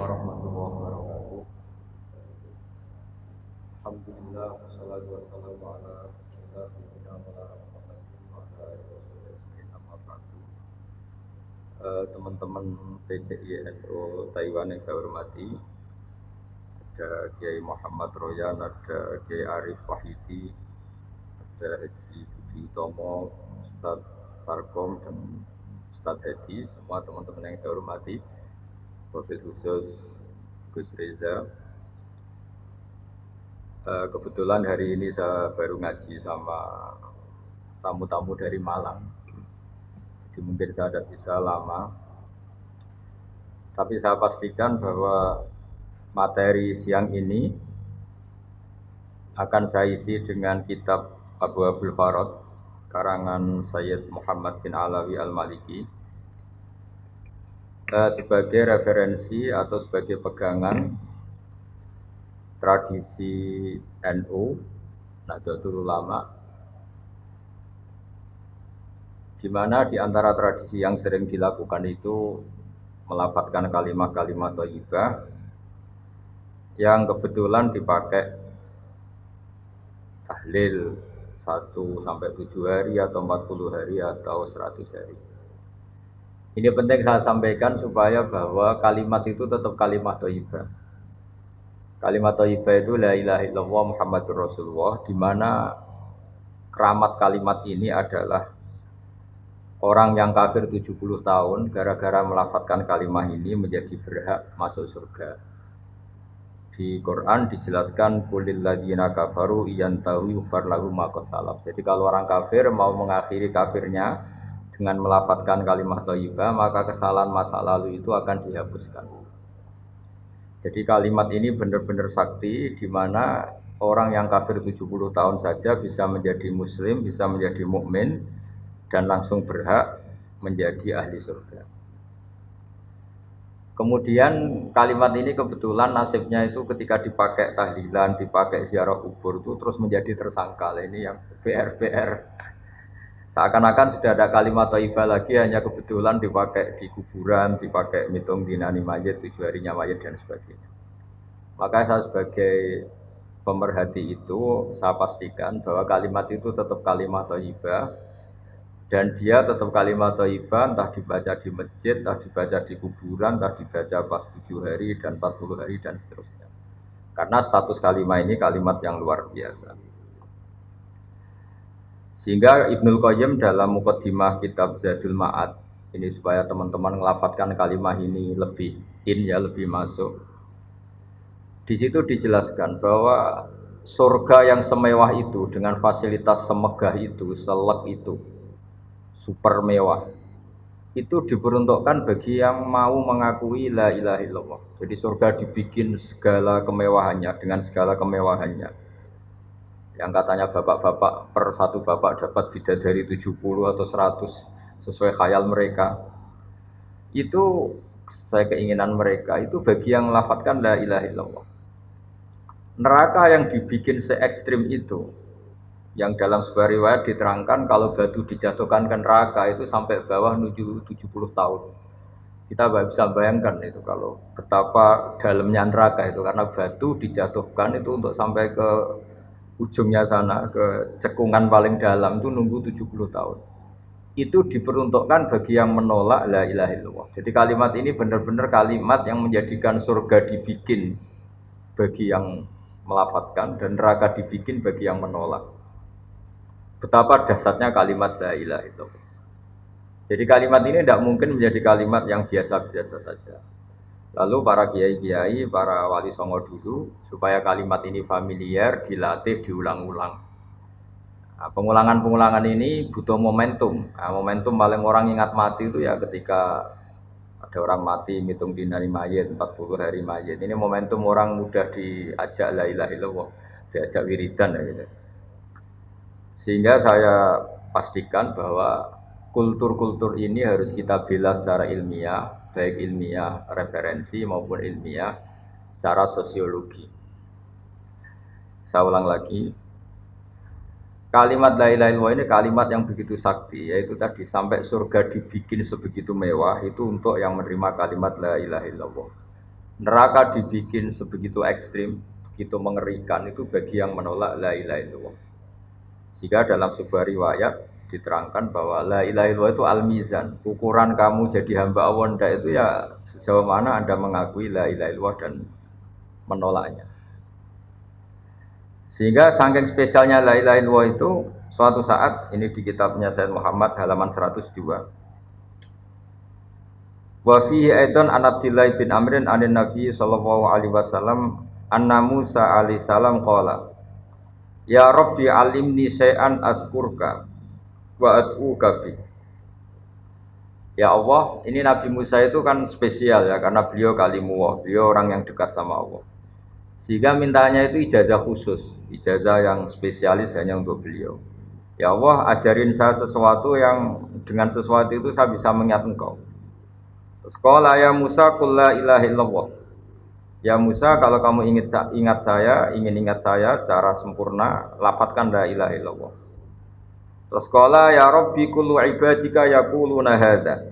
warahmatullahi wabarakatuh. Alhamdulillah wassalatu wassalamu ala sayyidina Muhammadin wa ala alihi wasallam. Amma ba'du. Teman-teman PCI NU Taiwan yang saya hormati, ada Kiai Muhammad Royan, ada Kiai Arif Wahidi, ada Haji Budi Utomo, Ustadz Sarkom dan Ustadz Edi, semua teman-teman yang saya hormati. Wabil khusus Gus Reza. Kebetulan hari ini saya baru ngaji sama tamu-tamu dari Malang. Jadi mungkin saya tidak bisa lama. Tapi saya pastikan bahwa materi siang ini akan saya isi dengan kitab Abu Abdul Farad karangan Sayyid Muhammad bin Alawi Al-Maliki sebagai referensi atau sebagai pegangan tradisi NU Nahdlatul Ulama, di mana di antara tradisi yang sering dilakukan itu melafadzkan kalimat-kalimat thayyibah yang kebetulan dipakai tahlil 1 sampai 7 hari atau 40 hari atau 100 hari. Ini penting saya sampaikan supaya bahwa kalimat itu tetap kalimat thayyibah. Kalimat thayyibah itu la ilaha illallah Muhammadur Rasulullah, di mana keramat kalimat ini adalah orang yang kafir 70 tahun gara-gara melafadzkan kalimat ini menjadi berhak masuk surga. Di Quran dijelaskan qulil ladzina kafaru iyantahu yughfar lahum ma qad salaf. Jadi kalau orang kafir mau mengakhiri kafirnya dengan melafadzkan kalimat thayyibah, maka kesalahan masa lalu itu akan dihapuskan. Jadi kalimat ini benar-benar sakti, di mana orang yang kafir 70 tahun saja bisa menjadi muslim, bisa menjadi mukmin dan langsung berhak menjadi ahli surga. Kemudian kalimat ini kebetulan nasibnya itu ketika dipakai tahlilan, dipakai ziarah kubur itu terus menjadi tersangkal. Ini yang PR. Seakan-akan sudah ada kalimat thayyibah lagi, hanya kebetulan dipakai di kuburan, dipakai mitung dinani mayit, 7 harinya mayit dan sebagainya. Maka saya sebagai pemerhati itu, saya pastikan bahwa kalimat itu tetap kalimat thayyibah, dan dia tetap kalimat thayyibah, entah dibaca di masjid, entah dibaca di kuburan, entah dibaca pas 7 hari dan 40 hari dan seterusnya. Karena status kalimat ini kalimat yang luar biasa. Sehingga Ibnul Qayyim dalam muqaddimah kitab Zadul Ma'ad ini, supaya teman-teman ngelafadzkan kalimat ini lebih lebih masuk. Di situ dijelaskan bahwa surga yang semewah itu dengan fasilitas semegah itu, selek itu, super mewah, itu diperuntukkan bagi yang mau mengakui la ilaha illallah. Jadi surga dibikin segala kemewahannya, dengan segala kemewahannya. Yang katanya bapak-bapak per satu bapak dapat bidadari 70 atau 100 sesuai khayal mereka. Itu sesuai keinginan mereka, itu bagi yang melafadzkan la ilaha illallah. Neraka yang dibikin se-ekstrim itu, yang dalam sebuah riwayat diterangkan kalau batu dijatuhkan ke neraka itu sampai bawah menuju 70 tahun. Kita bisa bayangkan itu kalau betapa dalamnya neraka itu, karena batu dijatuhkan itu untuk sampai ke ujungnya sana, ke cekungan paling dalam itu nunggu 70 tahun. Itu diperuntukkan bagi yang menolak la ilaha illallah. Jadi kalimat ini benar-benar kalimat yang menjadikan surga dibikin bagi yang melafadzkan dan neraka dibikin bagi yang menolak. Betapa dahsyatnya kalimat la ilaha illallah. Jadi kalimat ini tidak mungkin menjadi kalimat yang biasa-biasa saja. Lalu para kiai-kiai, para wali songo dulu, supaya kalimat ini familiar, dilatih, diulang-ulang. Nah, pengulangan-pengulangan ini butuh momentum. Nah, momentum paling orang ingat mati itu ya ketika ada orang mati, ngitung dinari mayit, 40 hari mayit. Ini momentum orang mudah diajak la ilaha illallah, diajak wiridan. Gitu. Sehingga saya pastikan bahwa kultur-kultur ini harus kita bela secara ilmiah, baik ilmiah referensi maupun ilmiah secara sosiologi. Saya ulang lagi, kalimat la ilaha illallah ini kalimat yang begitu sakti, yaitu tadi sampai surga dibikin sebegitu mewah itu untuk yang menerima kalimat la ilaha illallah. Neraka dibikin sebegitu ekstrim, begitu mengerikan itu bagi yang menolak la ilaha illallah. Jika dalam sebuah riwayat diterangkan bahwa la ilaha illallah itu al-mizan, ukuran kamu jadi hamba Allah ndak itu ya sejauh mana Anda mengakui la ilaha illallah dan menolaknya. Sehingga saking spesialnya la ilaha illallah itu suatu saat ini di kitabnya Sayyid Muhammad halaman 102. Wa fihi aidan an Abdillah bin Amrin anin Nabi sallallahu alaihi wasallam anna Musa alaihi salam qala ya Rabbi alimni syai'an azkurka wa ad'uka bi. Ya Allah, ini Nabi Musa itu kan spesial ya karena beliau kalimullah, beliau orang yang dekat sama Allah. Sehingga mintanya itu ijazah khusus, ijazah yang spesialis hanya untuk beliau. Ya Allah, ajarin saya sesuatu yang dengan sesuatu itu saya bisa mengingat Engkau. Sekolah ya Musa qul la ilaha illallah. Ya Musa, kalau kamu ingin ingat saya secara sempurna, lafadzkan la ilaha illallah. Terus qala ya Rabbi kullu ibadika yaquluna hadza.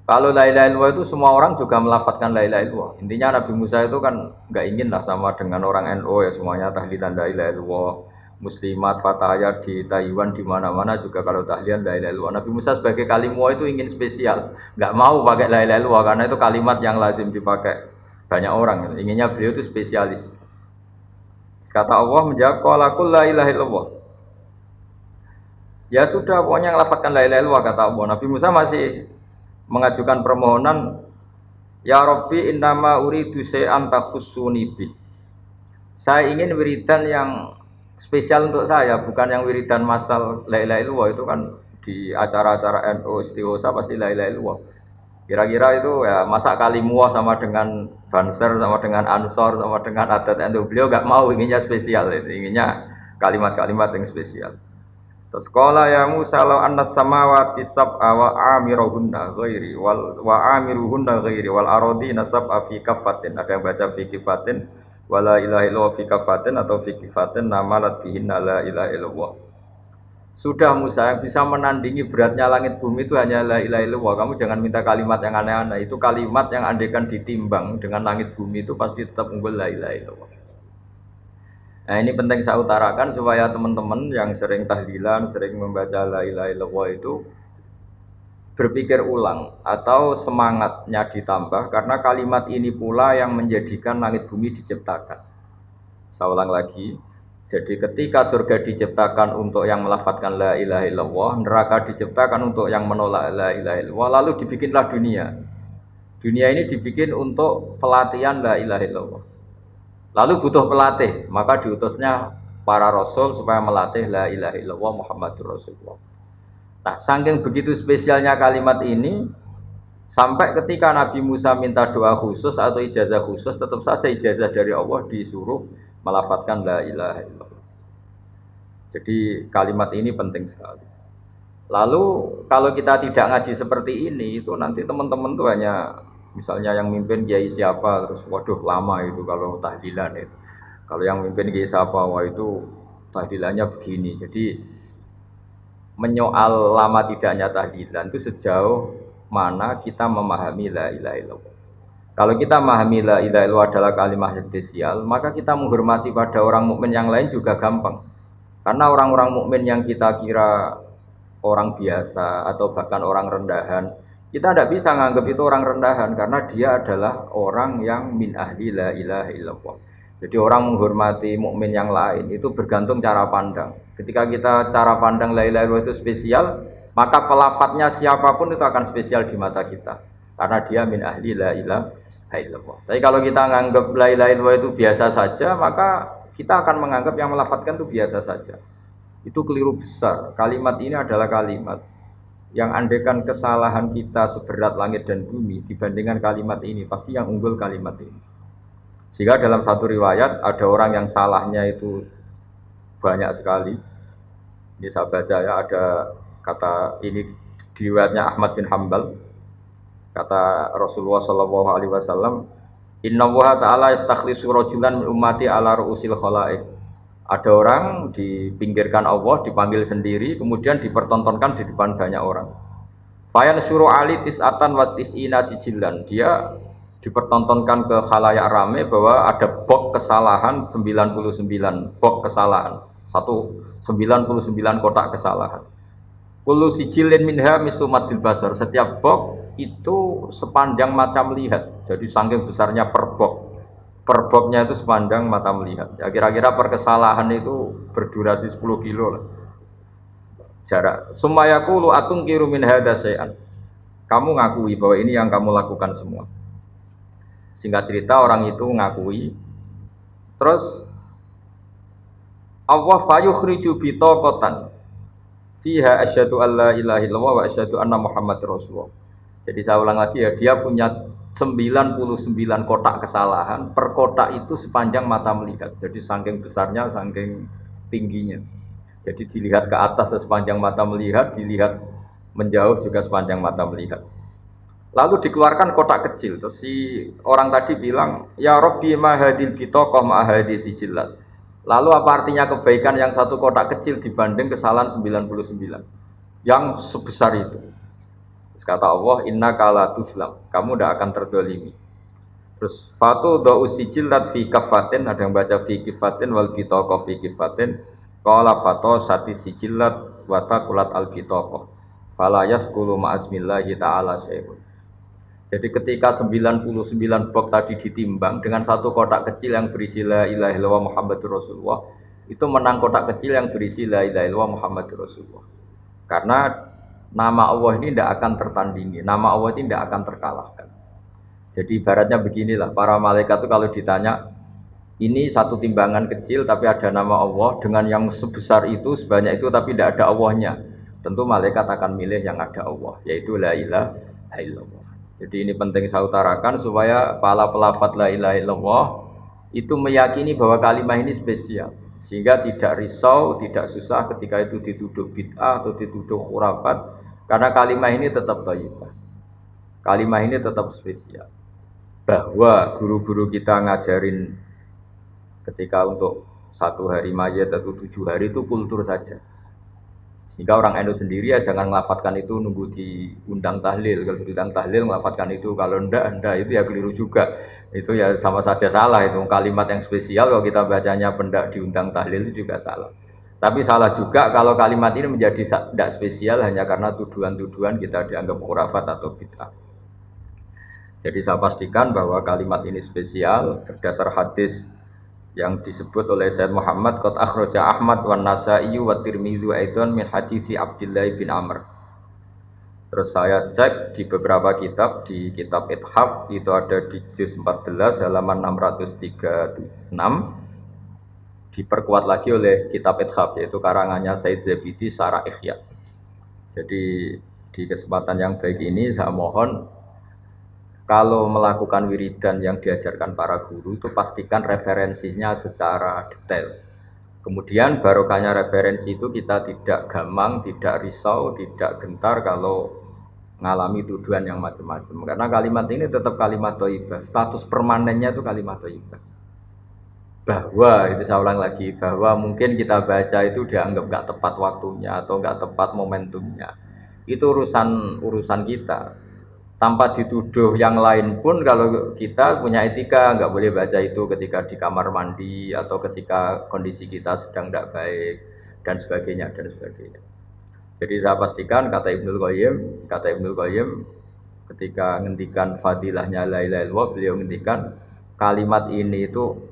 Kalau la ilaha illallah itu semua orang juga melafadzkan la ilaha illallah. Intinya Nabi Musa itu kan enggak ingin lah sama dengan orang NU ya semuanya tahlilan la ilaha illallah. Muslimat fatayat di Taiwan di mana-mana juga kalau tahlilan la ilaha illallah. Nabi Musa sebagai kalimullah itu ingin spesial, enggak mau pakai la ilaha illallah karena itu kalimat yang lazim dipakai banyak orang. Inginnya beliau itu spesialis. Kata Allah menjawab qala qul la ilaha illallah. Ya sudah, pokoknya ngelafadzkan la ilaha illallah kata Allah. Nabi Musa masih mengajukan permohonan, ya Rabbi innama uridu syai'an takhussuni bi. Saya ingin wiridan yang spesial untuk saya, bukan yang wiridan masal la ilaha illallah itu kan di acara-acara NU istighosa pasti la ilaha illallah. Kira-kira itu ya masa kalimullah sama dengan Banser sama dengan Ansor sama dengan adat NU. Beliau enggak mau, inginnya spesial itu, inginnya kalimat-kalimat yang spesial. Terus qala ya Musa law anna samawati sab'a wa amiruhunna ghairi wa amiruhunna ghairi wal aradina sab'a fi kafatin. Ada yang baca fi kafatin wala ilaha illallah fi kafatin atau fi kafatin namalat bihinna la ilaha illallah. Sudah Musa, yang bisa menandingi beratnya langit bumi itu hanya la ilaha illallah. Kamu jangan minta kalimat yang aneh-aneh. Itu kalimat yang andaikan ditimbang dengan langit bumi itu pasti tetap unggul la ilaha illallah. Nah ini penting saya utarakan supaya teman-teman yang sering tahlilan, sering membaca la ilaha illallah itu berpikir ulang atau semangatnya ditambah karena kalimat ini pula yang menjadikan langit bumi diciptakan. Saya ulang lagi, jadi ketika surga diciptakan untuk yang melafadzkan la ilaha illallah, neraka diciptakan untuk yang menolak la ilaha illallah, lalu dibikinlah dunia. Dunia ini dibikin untuk pelatihan la ilaha illallah. Lalu butuh pelatih, maka diutusnya para rasul supaya melatih la ilaha illallah Muhammadur Rasulullah. Nah, saking begitu spesialnya kalimat ini, sampai ketika Nabi Musa minta doa khusus atau ijazah khusus, tetap saja ijazah dari Allah disuruh melafadzkan la ilaha illallah. Jadi kalimat ini penting sekali. Lalu kalau kita tidak ngaji seperti ini, itu nanti teman-teman tuh hanya misalnya yang mimpin kiai siapa, terus waduh lama itu kalau tahlilan itu. Kalau yang mimpin kiai siapa, wah itu tahlilannya begini. Jadi menyoal lama tidaknya tahlilan itu sejauh mana kita memahami la ilaha illallah. Kalau kita memahami la ilaha illallah adalah kalimat spesial, maka kita menghormati pada orang mukmin yang lain juga gampang. Karena orang-orang mukmin yang kita kira orang biasa atau bahkan orang rendahan, kita tidak bisa menganggap itu orang rendahan karena dia adalah orang yang min ahli la ilaha illallah. Jadi orang menghormati mukmin yang lain itu bergantung cara pandang. Ketika kita cara pandang la ilaha illallah itu spesial, maka pelafadznya siapapun itu akan spesial di mata kita karena dia min ahli la ilaha illallah. Tapi kalau kita menganggap la ilaha illallah itu biasa saja, maka kita akan menganggap yang melafadzkan itu biasa saja. Itu keliru besar. Kalimat ini adalah kalimat yang andaikan kesalahan kita seberat langit dan bumi dibandingkan kalimat ini, pasti yang unggul kalimat ini. Sehingga dalam satu riwayat ada orang yang salahnya itu banyak sekali. Ini saya baca ya, ada kata ini di riwayatnya Ahmad bin Hambal. Kata Rasulullah sallallahu alaihi wasallam, "Inna Allaha ta'ala yastakhlisu rajulan min ummati ala ru'usil khalaiq." Ada orang dipinggirkan Allah, dipanggil sendiri, kemudian dipertontonkan di depan banyak orang. Fayan suruh ali tis'atan wa tis'ina sijilan. Dia dipertontonkan ke khalayak rame bahwa ada box kesalahan 99 box kesalahan. 99 kotak kesalahan. Kullu sijilin minha misumatil basar. Setiap box itu sepanjang mata melihat. Jadi saking besarnya per box. Per boxnya itu sepanjang mata melihat. Ya kira-kira per kesalahan itu berdurasi 10 kilo lah. Jarak. Sumayaku lu atung kiru min hadza syai'an. Kamu ngakui bahwa ini yang kamu lakukan semua. Singkat cerita orang itu ngakui. Terus Allah fayukhriju bitaqatan fiha asyhadu alla ilaha illallah wa asyhadu anna muhammadar rasulullah. Jadi saya ulang lagi ya, dia punya 99 kotak kesalahan, per kotak itu sepanjang mata melihat. Jadi saking besarnya, saking tingginya. Jadi dilihat ke atas sepanjang mata melihat, dilihat menjauh juga sepanjang mata melihat. Lalu dikeluarkan kotak kecil. Terus si orang tadi bilang, ya Rabbi ma hadil bitaqah ma hadis sijillat. Lalu apa artinya kebaikan yang satu kotak kecil dibanding kesalahan 99 yang sebesar itu? Terus kata Allah, inna kala tuzlam, kamu tidak akan terdolimi. Terus fatu do usijillat fi kafatin, ada yang baca fi kifatin wal bitaqah fi kifatin. Qala fato sati sijillat wa taqulat al bitaqah. Fala yaskulu ma'asmillahi ta'ala syai'un. Jadi ketika 99 box tadi ditimbang dengan satu kotak kecil yang berisi la ilaha illallah Muhammadur Rasulullah, itu menang kotak kecil yang berisi la ilaha illallah Muhammadur Rasulullah. Karena nama Allah ini tidak akan tertandingi, nama Allah ini tidak akan terkalahkan. Jadi ibaratnya beginilah, para malaikat itu kalau ditanya, ini satu timbangan kecil tapi ada nama Allah, dengan yang sebesar itu, sebanyak itu tapi tidak ada Allahnya. Tentu malaikat akan milih yang ada Allah, yaitu la ilaha illallah. Jadi ini penting saya utarakan supaya para pelafaz la ilaha illallah itu meyakini bahwa kalimat ini spesial. Sehingga tidak risau, tidak susah ketika itu dituduh bid'ah atau dituduh khurafat. Karena kalimat ini tetap thayyibah. Kalimat ini tetap spesial. Bahwa guru-guru kita ngajarin ketika untuk 1 hari mayat atau 7 hari itu kultur saja. Jika orang NU sendiri ya jangan melafatkan itu nunggu diundang tahlil. Kalau diundang tahlil melafatkan itu, kalau ndak itu ya keliru juga. Itu ya sama saja salah, itu kalimat yang spesial kalau kita bacanya pendak diundang tahlil itu juga salah. Tapi salah juga kalau kalimat ini menjadi tidak spesial hanya karena tuduhan-tuduhan kita dianggap khurafat atau bid'ah. Jadi saya pastikan bahwa kalimat ini spesial berdasar hadis yang disebut oleh Sayyid Muhammad qad akhraja Ahmad wan Nasa'i wa Tirmidzi aidan min hadits Abdullah bin Amr. Terus saya cek di beberapa kitab, di kitab Ithaf itu ada di juz 14 halaman 636, diperkuat lagi oleh kitab Ithaf yaitu karangannya Said Zabidi Syarah Ihya. Jadi di kesempatan yang baik ini saya mohon kalau melakukan wiridan yang diajarkan para guru itu pastikan referensinya secara detail. Kemudian barokahnya referensi itu kita tidak gamang, tidak risau, tidak gentar kalau mengalami tuduhan yang macam-macam. Karena kalimat ini tetap kalimat thayyibah. Status permanennya itu kalimat thayyibah. Bahwa, itu saya ulang lagi, bahwa mungkin kita baca itu dianggap nggak tepat waktunya atau nggak tepat momentumnya. Itu urusan kita. Tanpa dituduh yang lain pun kalau kita punya etika nggak boleh baca itu ketika di kamar mandi atau ketika kondisi kita sedang tidak baik dan sebagainya dan sebagainya. Jadi saya pastikan kata Ibnul Qayyim ketika ngendikan fadilahnya la ilaha illallah, beliau ngendikan kalimat ini itu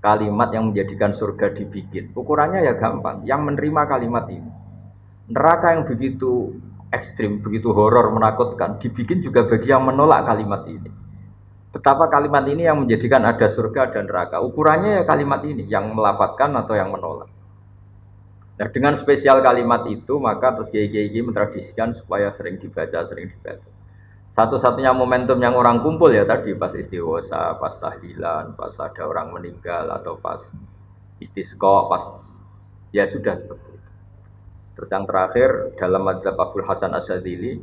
kalimat yang menjadikan surga dibikin. Ukurannya ya gampang, yang menerima kalimat ini. Neraka yang begitu ekstrim, begitu horor, menakutkan, dibikin juga bagi yang menolak kalimat ini. Betapa kalimat ini yang menjadikan ada surga dan neraka. Ukurannya ya kalimat ini, yang melafadzkan atau yang menolak. Nah dengan spesial kalimat itu, maka terus kiai-kiai mentradisikan supaya sering dibaca. Satu-satunya momentum yang orang kumpul ya tadi, pas istighosa, pas tahlilan, pas ada orang meninggal, atau pas istisqa, pas ya sudah seperti itu. Terus yang terakhir dalam madzhab Abdul Hasan Asyadzili,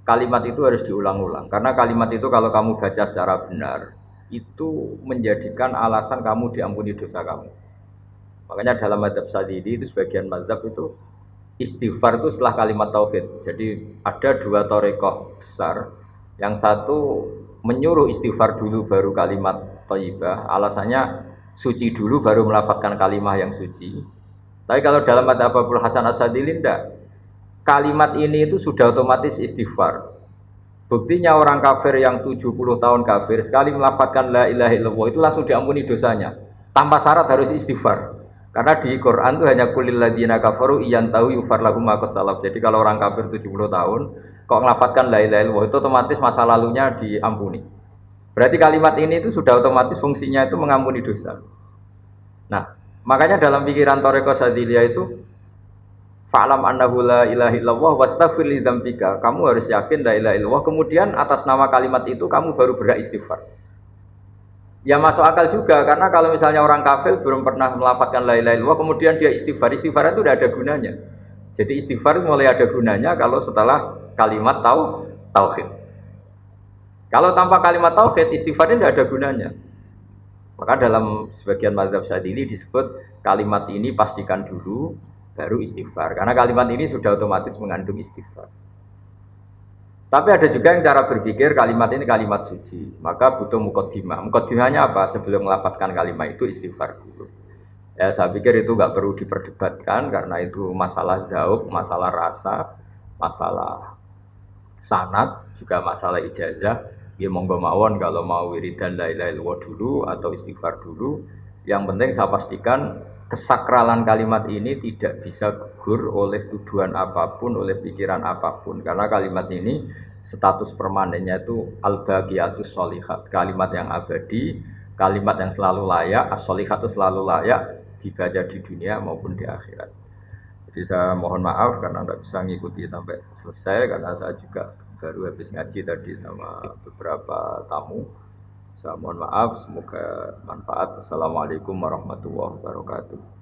kalimat itu harus diulang-ulang karena kalimat itu kalau kamu baca secara benar itu menjadikan alasan kamu diampuni dosa kamu. Makanya dalam madzhab Asyadzili itu sebagian madzhab itu istighfar itu setelah kalimat tauhid. Jadi ada 2 thariqah besar Yang satu menyuruh istighfar dulu baru kalimat thayyibah. Alasannya suci dulu baru melafalkan kalimat yang suci. Tapi kalau dalam madzhab Abul Hasan Asyadzili tidak. Kalimat ini itu sudah otomatis istighfar. Buktinya orang kafir yang 70 tahun kafir sekali melafalkan la ilaha illallah itu langsung diampuni dosanya. Tanpa syarat harus istighfar. Karena di Quran itu hanya kulil ladzina kafaru iyan tahu yufar lahum ma qad salaf. Jadi kalau orang kafir 70 tahun kok melafalkan la ilaha illallah itu otomatis masa lalunya diampuni. Berarti kalimat ini itu sudah otomatis fungsinya itu mengampuni dosa. Nah, makanya dalam pikiran Thariqah Syadziliyah itu fa'lam annahu la ilaha illallah wastaghfir li dzambika. Kamu harus yakin la ilaha illallah, kemudian atas nama kalimat itu kamu baru berak istighfar. Ya masuk akal juga karena kalau misalnya orang kafir belum pernah melafalkan la ilaha illallah kemudian dia istighfar, istighfar itu tidak ada gunanya. Jadi istighfar mulai ada gunanya kalau setelah kalimat tauhid. Kalau tanpa kalimat tauhid istighfar itu tidak ada gunanya. Maka dalam sebagian mazhab Syadzili disebut kalimat ini pastikan dulu baru istighfar. Karena kalimat ini sudah otomatis mengandung istighfar. Tapi ada juga yang cara berpikir kalimat ini kalimat suci. Maka butuh muqaddimah. Muqaddimahnya apa? Sebelum melafalkan kalimat itu istighfar dulu. Ya saya pikir itu nggak perlu diperdebatkan karena itu masalah dzauq, masalah rasa, masalah sanad, juga masalah ijazah. Ya monggo mawon kalau mau wiridan la ilaha illallah dulu atau istighfar dulu. Yang penting saya pastikan kesakralan kalimat ini tidak bisa gugur oleh tuduhan apapun, oleh pikiran apapun. Karena kalimat ini status permanennya itu al-baqiyatus sholihat, kalimat yang abadi, kalimat yang selalu layak, as-sholihat itu selalu layak dibaca di dunia maupun di akhirat. Jadi saya mohon maaf karena tidak bisa mengikuti sampai selesai karena saya juga baru habis ngaji tadi sama beberapa tamu. Saya mohon maaf, semoga manfaat. Assalamualaikum warahmatullahi wabarakatuh.